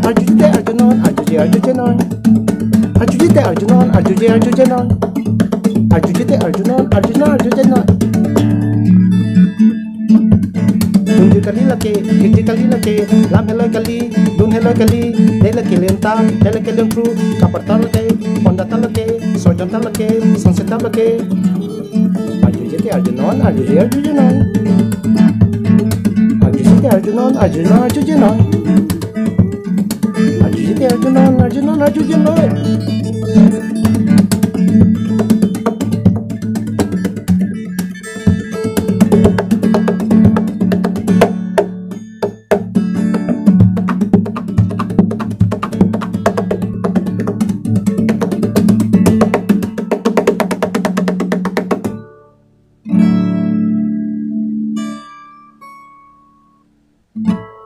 Arjujite Arjunon, Arjuje Arjujanon. Arjujite Arjunon, Arjuje Arjujanon. Arjujite Arjunon, Arjuna Arjujanon. Tunju kali laki, hiji kali laki, lam heloi kali, dun heloi kali, dei laki lenta, dei laki lempru, kapar talake, ponda talake, sojon talake, sunset talake. Arjujite Arjunon, Arjuje Arjujanon. Arjujite Arjunon, Arjuna Arjujanon. Arjujite Arjunon, Arjunon Arjujanon. You